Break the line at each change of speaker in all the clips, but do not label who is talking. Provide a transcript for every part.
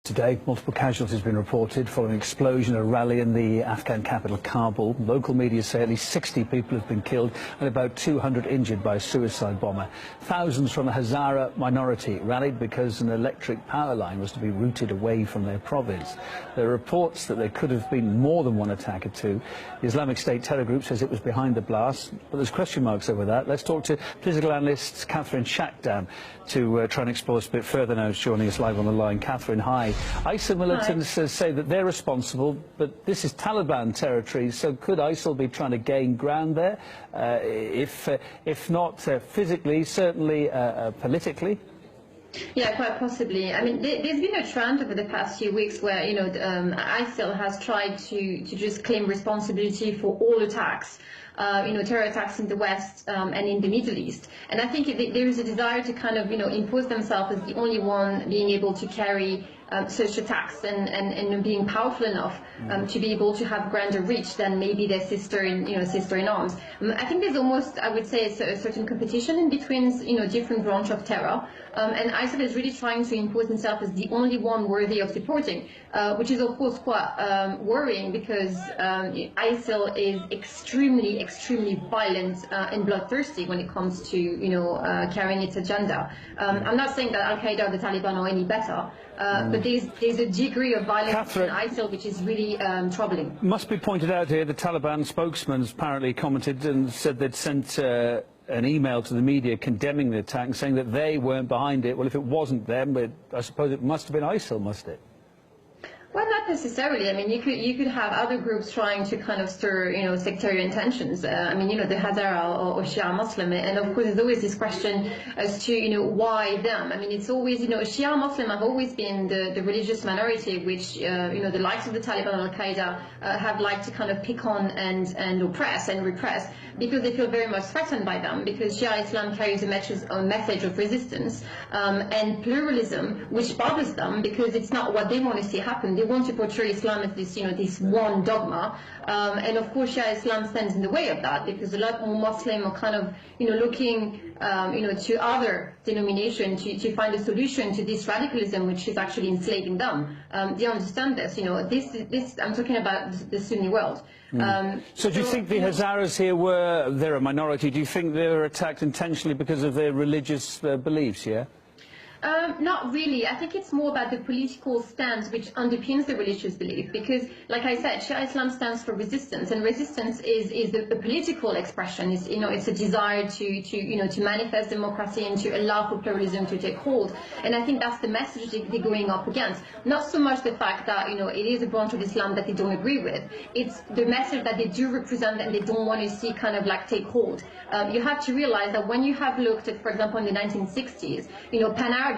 Today, multiple casualties have been reported following an explosion at a rally in the Afghan capital, Kabul. Local media say at least 60 people have been killed and about 200 injured by a suicide bomber. Thousands from the Hazara minority rallied because an electric power line was to be routed away from their province. There are reports that there could have been more than one attack or two. The Islamic State terror group says it was behind the blast, but there's question marks over that. Let's talk to political analyst Catherine Shackdown to try and explore this a bit further now. She's joining us live on the line. Catherine, hi. ISIL militants say that they're responsible, but this is Taliban territory, so could ISIL be trying to gain ground there? If not physically, certainly politically?
Yeah, quite possibly. I mean, there's been a trend over the past few weeks where, ISIL has tried to just claim responsibility for all attacks, terror attacks in the West and in the Middle East. And I think there is a desire to kind of, impose themselves as the only one being able to carry such attacks and being powerful enough to be able to have grander reach than maybe their sister in arms. I think there's almost, I would say, a certain competition in between, different branch of terror. And ISIL is really trying to impose itself as the only one worthy of supporting, which is of course quite worrying because ISIL is extremely violent and bloodthirsty when it comes to carrying its agenda. I'm not saying that Al-Qaeda or the Taliban are any better, but there's a degree of violence
Catherine,
in ISIL which is really troubling.
Must be pointed out here, the Taliban spokesman apparently commented and said they'd sent an email to the media condemning the attack and saying that they weren't behind it. Well, if it wasn't them, but I suppose it must have been ISIL, must it?
Well, not necessarily. I mean, you could have other groups trying to kind of stir, sectarian tensions. The Hazara or Shia Muslim, and of course, there's always this question as to, why them. I mean, it's always, Shia Muslim have always been the religious minority, which, the likes of the Taliban and Al-Qaeda have liked to kind of pick on and oppress and repress because they feel very much threatened by them. Because Shia Islam carries a message of resistance and pluralism, which bothers them because it's not what they want to see happen. They want to portray Islam as this, this one dogma, and of course Shia Islam stands in the way of that because a lot more Muslims are kind of, looking, to other denominations to find a solution to this radicalism, which is actually enslaving them. They understand this, this I'm talking about the Sunni world.
So do you think the Hazaras here they're a minority, do you think they were attacked intentionally because of their religious beliefs, yeah?
Not really. I think it's more about the political stance which underpins the religious belief because, like I said, Shia Islam stands for resistance, and resistance is a political expression. It's, it's a desire to manifest democracy and to allow for pluralism to take hold. And I think that's the message they're going up against. Not so much the fact that, it is a branch of Islam that they don't agree with. It's the message that they do represent and they don't want to see kind of like take hold. You have to realize that when you have looked at, for example, in the 1960s, Pan-Arabism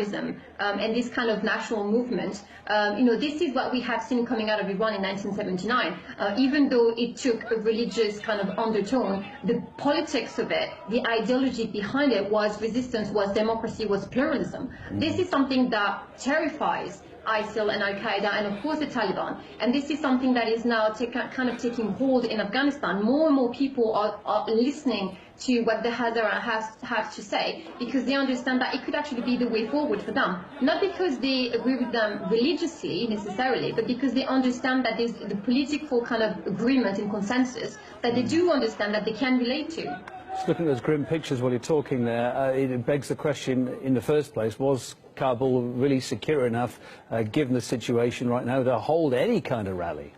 and this kind of national movement, this is what we have seen coming out of Iran in 1979. Even though it took a religious kind of undertone, the politics of it, the ideology behind it was resistance, was democracy, was pluralism. This is something that terrifies ISIL and Al-Qaeda and of course the Taliban, and this is something that is now kind of taking hold in Afghanistan. More and more people are listening to what the Hazara have to say because they understand that it could actually be the way forward for them. Not because they agree with them religiously necessarily, but because they understand that there's the political kind of agreement and consensus that they do understand that they can relate to.
Just looking at those grim pictures while you're talking there, it begs the question in the first place, was Kabul really secure enough, given the situation right now, to hold any kind of rally?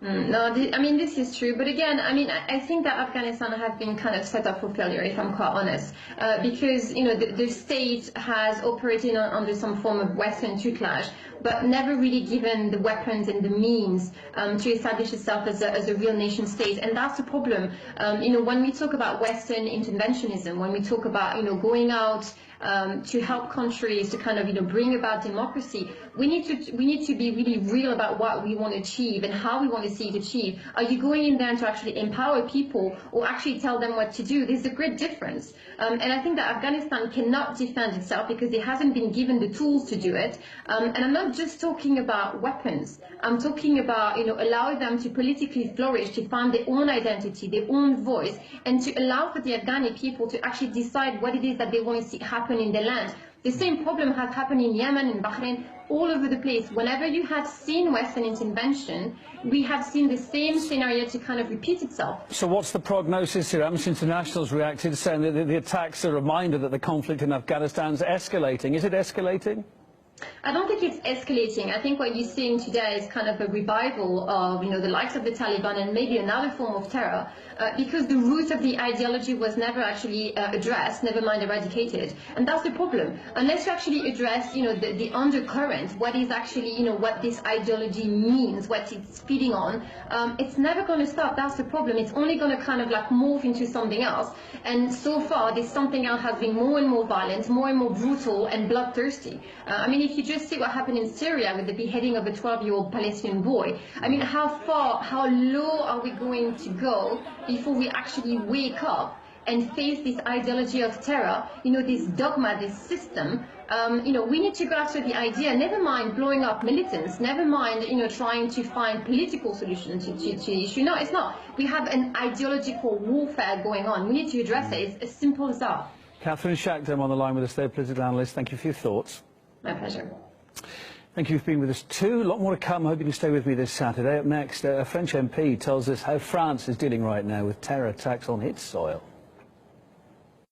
No, this is true, but again, I think that Afghanistan has been kind of set up for failure, if I'm quite honest, because, the state has operated under some form of Western tutelage, but never really given the weapons and the means to establish itself as a real nation state, and that's the problem. When we talk about Western interventionism, when we talk about, going out to help countries to kind of, bring about democracy, we need to be really real about what we want to achieve and how we want to see it achieved. Are you going in there to actually empower people or actually tell them what to do? There's a great difference. And I think that Afghanistan cannot defend itself because it hasn't been given the tools to do it. And I'm not just talking about weapons. I'm talking about, allowing them to politically flourish, to find their own identity, their own voice, and to allow for the Afghani people to actually decide what it is that they want to see happen in their land. The same problem has happened in Yemen, in Bahrain, all over the place. Whenever you have seen Western intervention, we have seen the same scenario to kind of repeat itself.
So what's the prognosis here? Amnesty International's reacted, saying that the attacks are a reminder that the conflict in Afghanistan is escalating. Is it escalating?
I don't think it's escalating. I think what you're seeing today is kind of a revival of, the likes of the Taliban and maybe another form of terror, because the root of the ideology was never actually addressed, never mind eradicated. And that's the problem. Unless you actually address, the undercurrent, what is actually, what this ideology means, what it's feeding on, it's never going to stop. That's the problem. It's only going to kind of like morph into something else. And so far, this something else has been more and more violent, more and more brutal and bloodthirsty. I mean, if you just see what happened in Syria with the beheading of a 12-year-old Palestinian boy, I mean, how low are we going to go before we actually wake up and face this ideology of terror, this dogma, this system? We need to go after the idea, never mind blowing up militants, never mind, trying to find political solutions to the issue. No, it's not. We have an ideological warfare going on. We need to address it. It's as simple as that.
Catherine Shackdam on the line with us there, political analyst. Thank you for your thoughts.
My pleasure.
Thank you for being with us too. A lot more to come. I hope you can stay with me this Saturday. Up next, a French MP tells us how France is dealing right now with terror attacks on its soil.